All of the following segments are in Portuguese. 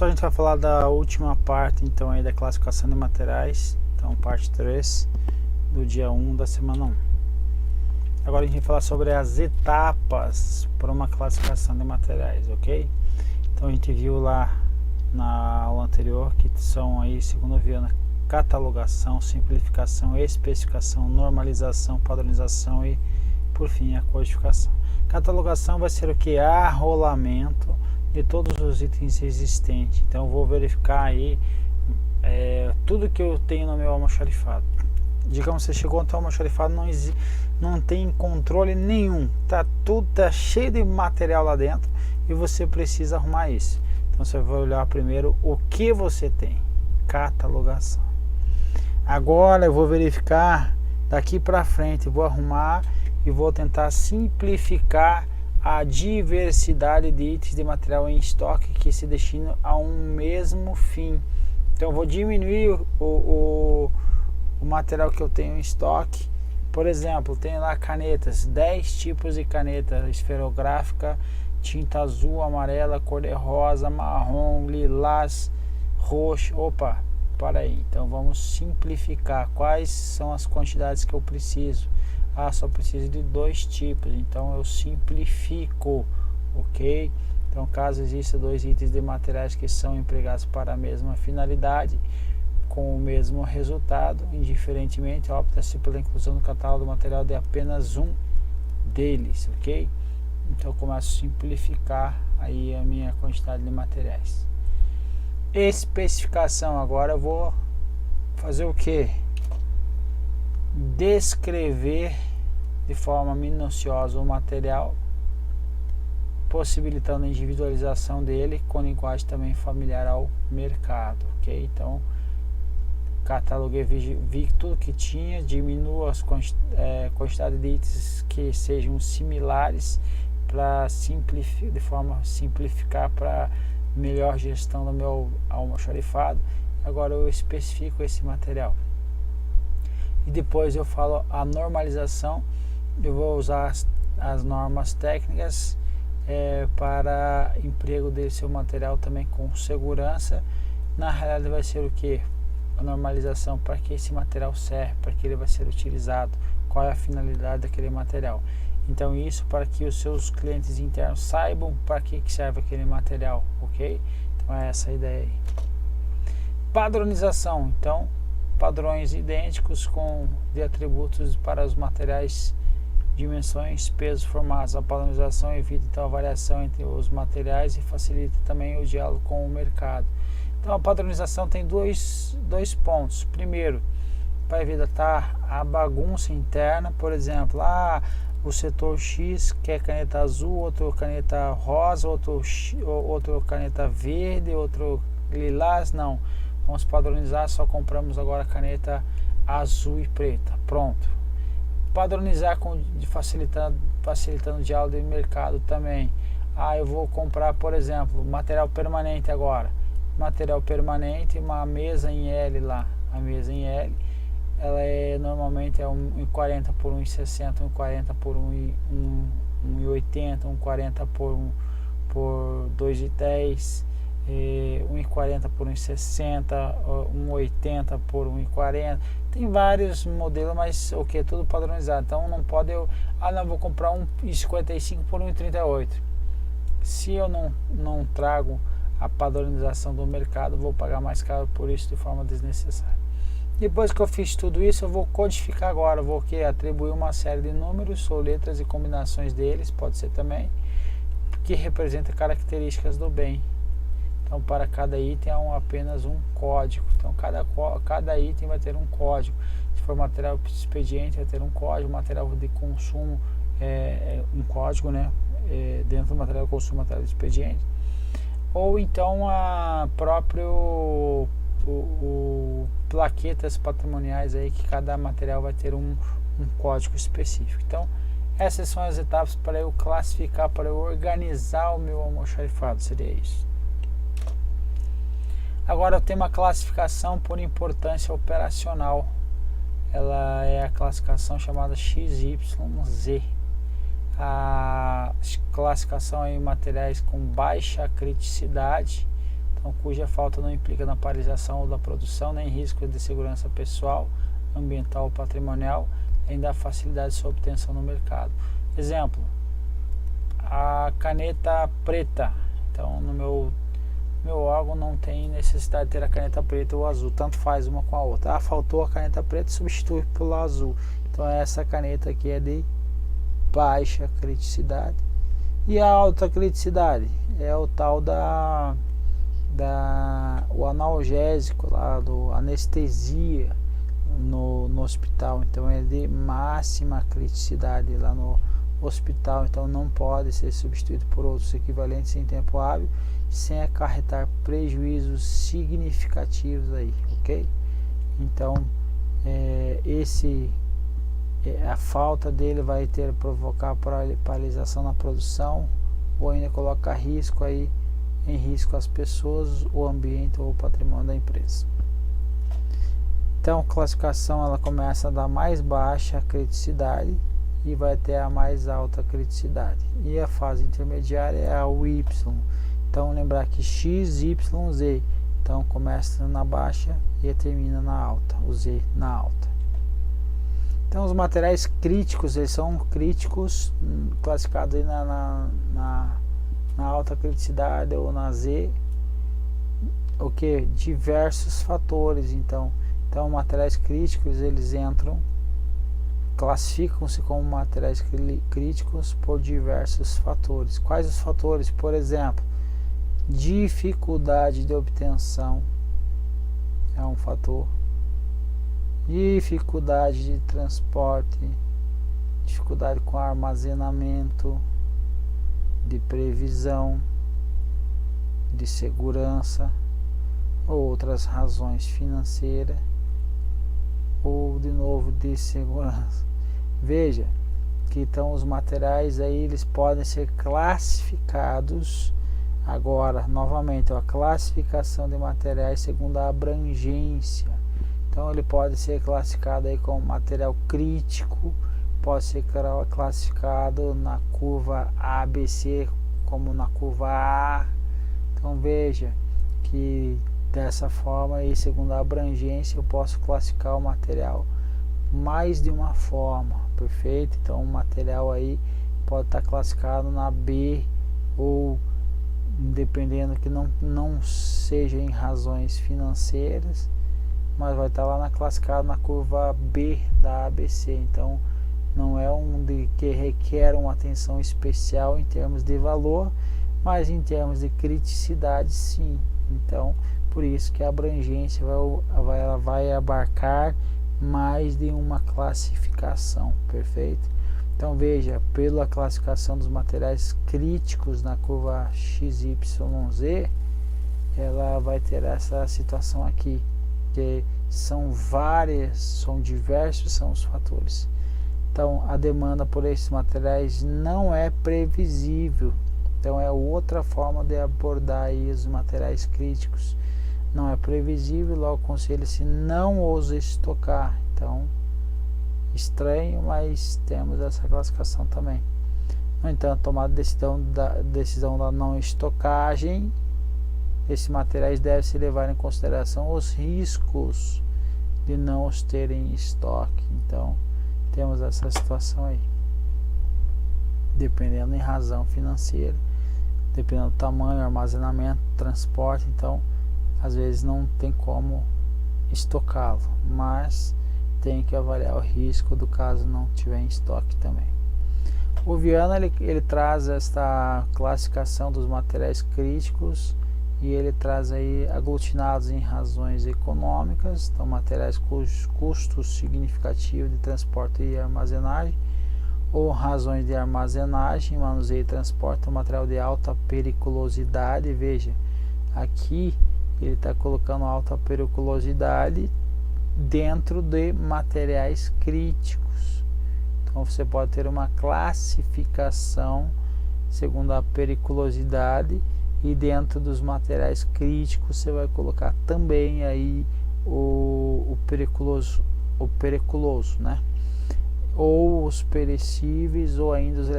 pessoal, a gente vai falar da última parte então aí da classificação de materiais, então parte 3 do dia 1 da semana 1. Agora a gente vai falar sobre as etapas para uma classificação de materiais, ok? Então a gente viu lá na aula anterior que são aí, segundo Viana, catalogação, simplificação, especificação, normalização, padronização e por fim a codificação. Catalogação vai ser o que? Arrolamento de todos os itens existentes. Então eu vou verificar aí tudo que eu tenho no meu almoxarifado. Digamos que você chegou até o almoxarifado, não tem controle nenhum, tá cheio de material lá dentro e você precisa arrumar isso. Então você vai olhar primeiro o que você tem, catalogação. Agora eu vou verificar daqui para frente, vou arrumar e vou tentar simplificar a diversidade de itens de material em estoque que se destinam a um mesmo fim. Então eu vou diminuir o material que eu tenho em estoque. Por exemplo, tenho lá canetas, 10 tipos de caneta esferográfica, tinta azul, amarela, cor-de-rosa, marrom, lilás, roxo. Opa, para aí. Então vamos simplificar. Quais são as quantidades que eu preciso? Ah, só preciso de 2 tipos, então eu simplifico, ok? Então caso exista 2 itens de materiais que são empregados para a mesma finalidade, com o mesmo resultado, indiferentemente, opta-se pela inclusão no catálogo do material de apenas um deles, ok? Então eu começo a simplificar aí a minha quantidade de materiais. Especificação, agora eu vou fazer o que? Descrever de forma minuciosa o material, possibilitando a individualização dele com linguagem também familiar ao mercado, ok? Então cataloguei, vi tudo que tinha, diminuo as quantidade de itens que sejam similares para de forma simplificar para melhor gestão do meu almoxarifado. Agora eu especifico esse material. E depois eu falo a normalização. Eu vou usar as normas técnicas para emprego desse seu material também com segurança. Na realidade vai ser o que? A normalização, para que esse material serve, para que ele vai ser utilizado, qual é a finalidade daquele material. Então isso para que os seus clientes internos saibam para que serve aquele material, ok? Então é essa a ideia aí. Padronização, então padrões idênticos de atributos para os materiais, dimensões, pesos, formatos. A padronização evita então a variação entre os materiais e facilita também o diálogo com o mercado. Então a padronização tem dois pontos. Primeiro, para evitar a bagunça interna, por exemplo, o setor X quer caneta azul, outro caneta rosa, outro caneta verde, outro lilás, não. Vamos padronizar, só compramos agora caneta azul e preta. Pronto. Padronizar facilitando o diálogo de mercado também. Eu vou comprar, por exemplo, material permanente agora. Material permanente, uma mesa em L lá. A mesa em L, ela normalmente é 1,40 por 1,60, 1,40 por 1,80, 1,40 por 2,10. 1,40 por 1,60, 1,80 por 1,40. Tem vários modelos, mas o que? Tudo padronizado. Então não pode vou comprar 1,55 por 1,38. Se eu não trago a padronização do mercado, vou pagar mais caro por isso de forma desnecessária. Depois que eu fiz tudo isso, eu vou codificar agora. Vou atribuir uma série de números ou letras e combinações deles, pode ser também, que representa características do bem. Então para cada item há apenas um código. Então cada item vai ter um código. Se for material expediente, vai ter um código. Material de consumo um código, né? Dentro do material de consumo, material de expediente. Ou então a próprio plaquetas patrimoniais aí, que cada material vai ter um código específico. Então essas são as etapas para eu classificar, para eu organizar o meu almoxarifado, seria isso. Agora eu tenho uma classificação por importância operacional. Ela é a classificação chamada XYZ. A classificação em materiais com baixa criticidade. então, cuja falta não implica na paralisação da produção, nem risco de segurança pessoal, ambiental ou patrimonial, ainda há facilidade de sua obtenção no mercado. Exemplo, a caneta preta. Então, no meu órgão não tem necessidade de ter a caneta preta ou azul, tanto faz uma com a outra. Faltou a caneta preta, substitui pela azul. Então, essa caneta aqui é de baixa criticidade. E a alta criticidade é o tal o analgésico lá, do anestesia no hospital. Então é de máxima criticidade lá no hospital, então não pode ser substituído por outros equivalentes em tempo hábil sem acarretar prejuízos significativos aí, ok? Então a falta dele vai provocar paralisação na produção, ou ainda coloca em risco as pessoas, o ambiente ou o patrimônio da empresa. Então a classificação ela começa da mais baixa criticidade e vai até a mais alta criticidade, e a fase intermediária é o Y. Então lembrar que X, Y, Z, então começa na baixa e termina na alta, o Z na alta. Então os materiais críticos, eles são críticos, classificados aí na alta criticidade ou na Z, o que? Diversos fatores. Então materiais críticos, eles classificam-se como materiais críticos por diversos fatores. Quais os fatores? Por exemplo, dificuldade de obtenção é um fator, dificuldade de transporte, dificuldade com armazenamento, de previsão, de segurança, ou outras razões financeiras, ou de novo de segurança. Veja que então os materiais aí eles podem ser classificados. Agora novamente a classificação de materiais segundo a abrangência. Então ele pode ser classificado aí como material crítico, pode ser classificado na curva ABC como na curva A. Então veja que dessa forma aí, segundo a abrangência, eu posso classificar o material mais de uma forma, perfeito? Então o material aí pode estar classificado na B, ou dependendo que não seja em razões financeiras, mas vai estar lá classificado na curva B da ABC. Então não é que requer uma atenção especial em termos de valor, mas em termos de criticidade sim. Então por isso que a abrangência ela vai abarcar mais de uma classificação, perfeito? Então veja, pela classificação dos materiais críticos na curva XYZ, ela vai ter essa situação aqui, que são diversos são os fatores. Então a demanda por esses materiais não é previsível. Então é outra forma de abordar aí os materiais críticos. Não é previsível, logo aconselha-se não os estocar. Então, estranho, mas temos essa classificação também. No entanto, tomada decisão da não estocagem, esses materiais devem-se levar em consideração os riscos de não os terem em estoque. Então, temos essa situação aí. Dependendo em razão financeira, dependendo do tamanho, armazenamento, transporte, então às vezes não tem como estocá-lo, mas tem que avaliar o risco do caso não tiver em estoque também. O Viana ele traz esta classificação dos materiais críticos e ele traz aí aglutinados em razões econômicas, então materiais cujos custos significativos de transporte e armazenagem, ou razões de armazenagem, manuseio e transporte, material de alta periculosidade. Veja, aqui ele está colocando alta periculosidade dentro de materiais críticos. Então você pode ter uma classificação segundo a periculosidade, e dentro dos materiais críticos você vai colocar também aí o periculoso, né? Ou os perecíveis, ou ainda os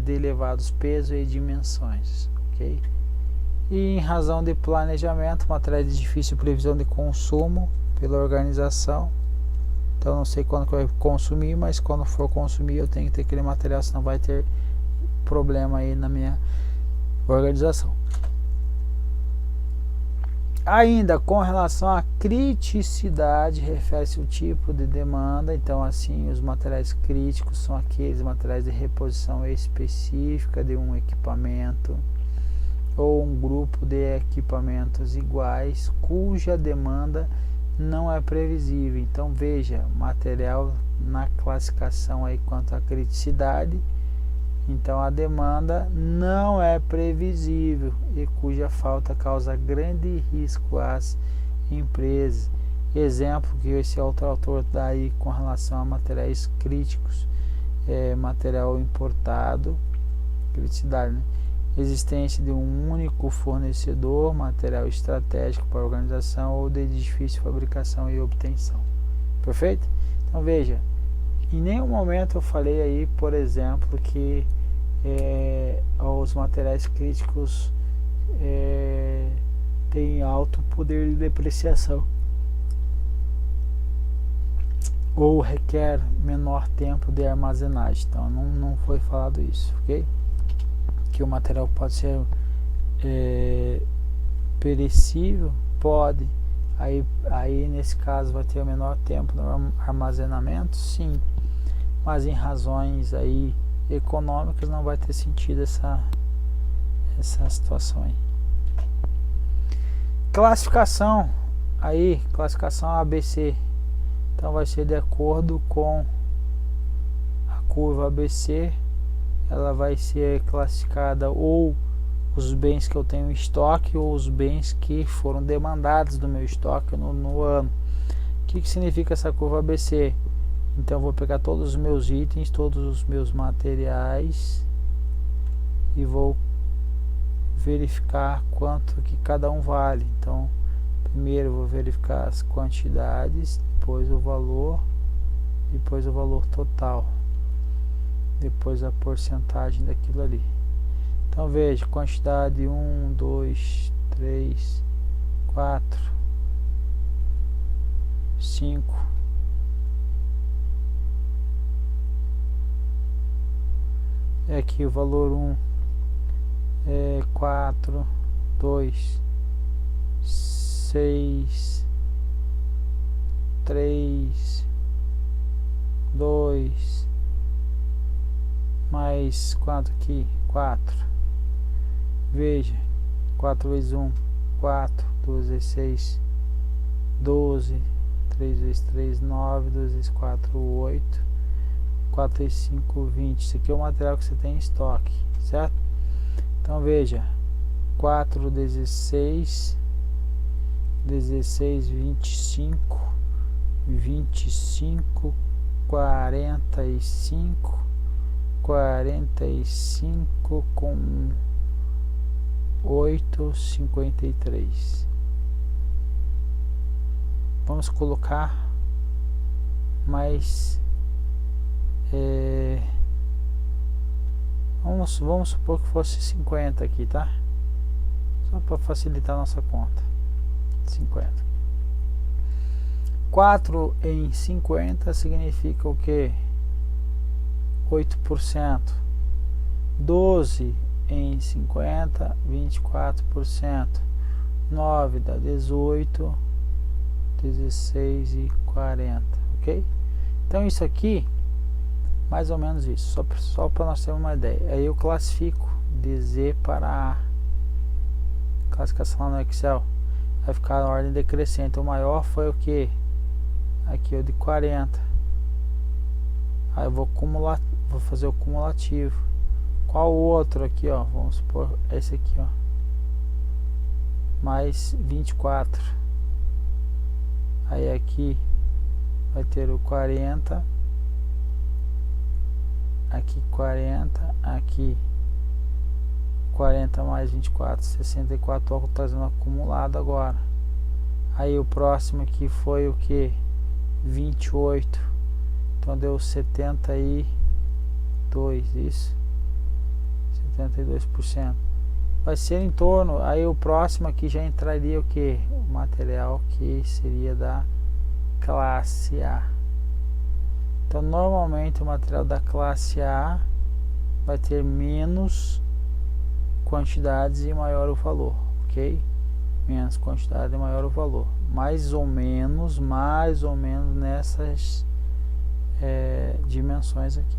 de elevados pesos e dimensões, ok? E em razão de planejamento, materiais de difícil previsão de consumo pela organização. Então não sei quando que eu vou consumir, mas quando for consumir eu tenho que ter aquele material, senão vai ter problema aí na minha organização. Ainda com relação à criticidade, refere-se ao tipo de demanda. Então assim, os materiais críticos são aqueles materiais de reposição específica de um equipamento ou um grupo de equipamentos iguais cuja demanda não é previsível. Então veja, material na classificação aí quanto à criticidade. Então a demanda não é previsível e cuja falta causa grande risco às empresas. Exemplo que esse outro autor dá aí com relação a materiais críticos, material importado, criticidade, né? Existência de um único fornecedor, material estratégico para a organização ou de difícil fabricação e obtenção. Perfeito? Então veja, em nenhum momento eu falei aí, por exemplo, que os materiais críticos têm alto poder de depreciação ou requer menor tempo de armazenagem. Então não foi falado isso, ok? Que o material pode ser perecível, pode, aí nesse caso vai ter o menor tempo no armazenamento, sim, mas em razões aí econômicas não vai ter sentido essa situação aí. Classificação aí, classificação ABC, então vai ser de acordo com a curva ABC. Ela vai ser classificada ou os bens que eu tenho em estoque ou os bens que foram demandados do meu estoque no ano. O que significa essa curva ABC? Então eu vou pegar todos os meus itens, todos os meus materiais e vou verificar quanto que cada um vale. Então primeiro eu vou verificar as quantidades, depois o valor, depois o valor total, depois a porcentagem daquilo ali. Então veja, quantidade 1, 2, 3, 4, 5, aqui o valor 1 é 4, 2, 6, 3, 2, mais quanto aqui? 4. Veja, 4 vezes 1, 4, 2 vezes 6, 12, 3 vezes 3, 9, 2 vezes 4, 8, 4 vezes 5, 20. Isso aqui é o material que você tem em estoque, certo? Então veja, 4 vezes 6, 16, 25, 25, 45, 45 com 8, 53. Vamos colocar mais vamos supor que fosse 50 aqui, tá? Só para facilitar a nossa conta. 50. 4 em 50 significa o que? 8%. 12 em 50, 24%. 9 dá 18, 16 e 40, ok? Então isso aqui, mais ou menos isso, só para nós termos uma ideia. Aí eu classifico de Z para A. Classificação lá no Excel vai ficar na ordem decrescente. O maior foi o que? Aqui o de 40. Aí eu vou acumular, vou fazer o cumulativo. Qual o outro aqui, ó? Vamos supor esse aqui, ó. Mais 24. Aí aqui vai ter o 40. Aqui 40, aqui 40 mais 24, 64, ó, trazendo acumulado agora. Aí o próximo aqui foi o que? 28. Então deu 72, isso. 72%. vai ser em torno, aí o próximo aqui já entraria o que? O material que seria da classe A. Então normalmente o material da classe A vai ter menos quantidades e maior o valor, ok? Menos quantidade e maior o valor, mais ou menos nessas dimensões aqui,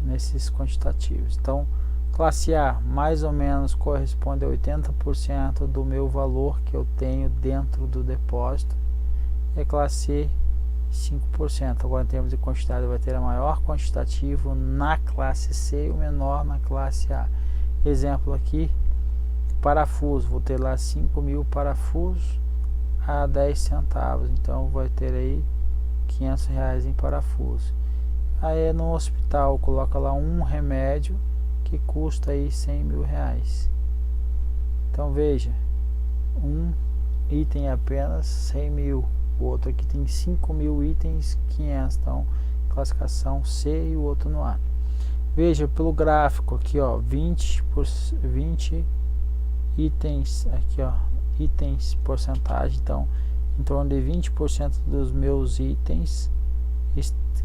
nesses quantitativos. Então classe A mais ou menos corresponde a 80% do meu valor que eu tenho dentro do depósito, e a classe C 5%. Agora em termos de quantidade vai ter a maior quantitativo na classe C e o menor na classe A. Exemplo aqui, parafuso, vou ter lá 5.000 parafusos a 10 centavos, então vai ter aí R$500 em parafuso. Aí no hospital coloca lá um remédio que custa aí R$100.000. Então veja, um item apenas 100.000, o outro aqui tem 5.000 itens, 500, então classificação C e o outro no A. Veja pelo gráfico aqui, ó, 20 itens aqui, ó, itens porcentagem, então em torno de 20% dos meus itens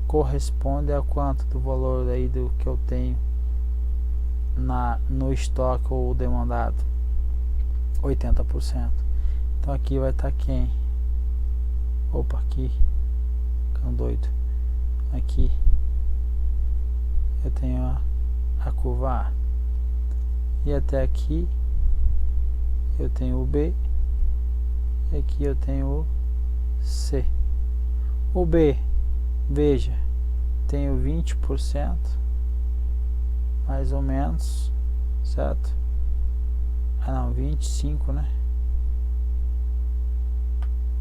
corresponde a quanto do valor aí do que eu tenho no estoque ou demandado? 80%. Então aqui vai estar quem? Opa, aqui, ficando doido. Aqui eu tenho a curva A, e até aqui eu tenho o B, e aqui eu tenho o C. O B, veja, tenho 20%, mais ou menos, certo? Ah não, 25, né?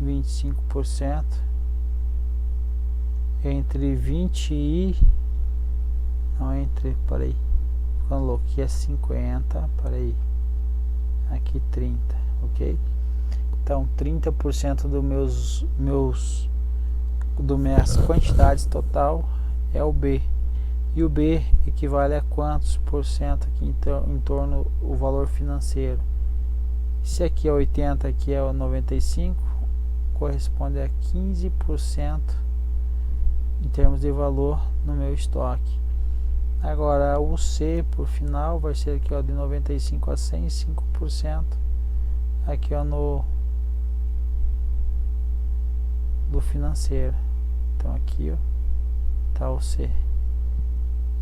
25% entre 20 e não, entre, peraí, ficando louco, aqui é 50, peraí, aqui 30, ok? Então 30% dos minhas quantidades total é o B, e o B equivale a quantos por cento aqui em torno o valor financeiro? Se aqui é 80, aqui é o 95, corresponde a 15% em termos de valor no meu estoque. Agora o C por final vai ser aqui, ó, de 95 a 100, 5% aqui, ó, do financeiro. Então aqui, ó, tá o C.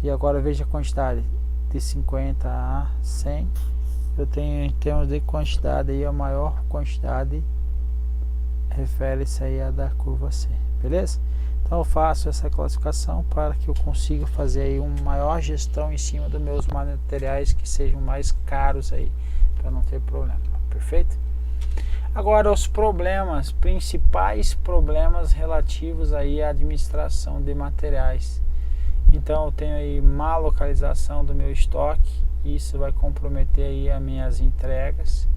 E agora veja a quantidade de 50 a 100. Eu tenho em termos de quantidade aí, a maior quantidade refere-se aí a da curva C, beleza? Então eu faço essa classificação para que eu consiga fazer aí uma maior gestão em cima dos meus materiais que sejam mais caros aí, para não ter problema, perfeito? Agora os problemas, principais problemas relativos aí à administração de materiais. Então eu tenho aí má localização do meu estoque, isso vai comprometer aí as minhas entregas.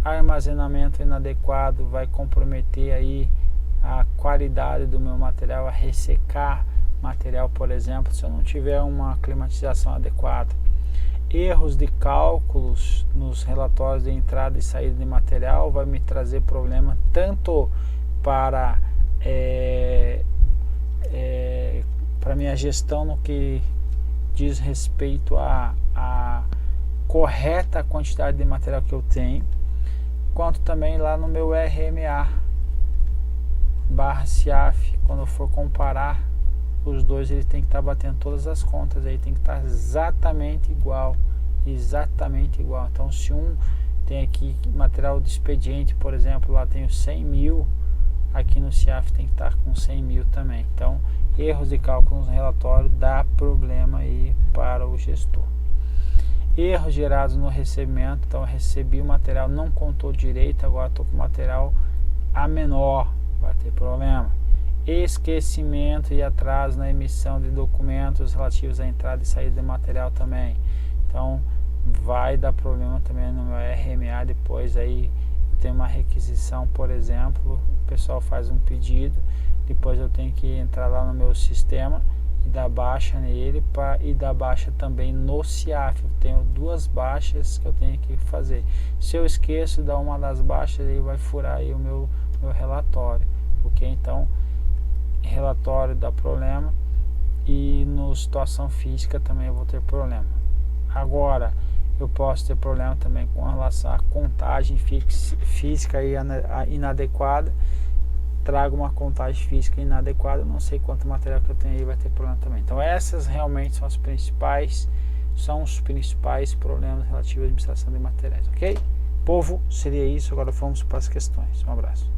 Armazenamento inadequado vai comprometer aí a qualidade do meu material, a ressecar material, por exemplo, se eu não tiver uma climatização adequada. Erros de cálculos nos relatórios de entrada e saída de material vai me trazer problema tanto para para minha gestão no que diz respeito a correta quantidade de material que eu tenho, quanto também lá no meu RMA barra CIAF, quando eu for comparar os dois, ele tem que estar batendo todas as contas, aí tem que estar exatamente igual. Então se um tem aqui material de expediente, por exemplo, lá tenho 100.000, aqui no CIAF tem que estar com 100.000 também. Então erros de cálculo no relatório dá problema aí para o gestor. Erros gerados no recebimento, então eu recebi o material, não contou direito, agora estou com o material a menor, vai ter problema. Esquecimento e atraso na emissão de documentos relativos à entrada e saída de material também, então vai dar problema também no meu RMA. Depois aí eu tenho uma requisição, por exemplo, o pessoal faz um pedido, depois eu tenho que entrar lá no meu sistema e dar baixa nele e dar baixa também no CIAF. Eu tenho 2 baixas que eu tenho que fazer. Se eu esqueço de dar uma das baixas, aí vai furar aí o meu relatório, ok? Então, relatório dá problema e no situação física também eu vou ter problema. Agora, eu posso ter problema também com relação à contagem física aí inadequada. Trago uma contagem física inadequada, não sei quanto material que eu tenho aí, vai ter problema também. Então essas realmente são os principais problemas relativos à administração de materiais, ok? Povo, seria isso, agora vamos para as questões. Um abraço.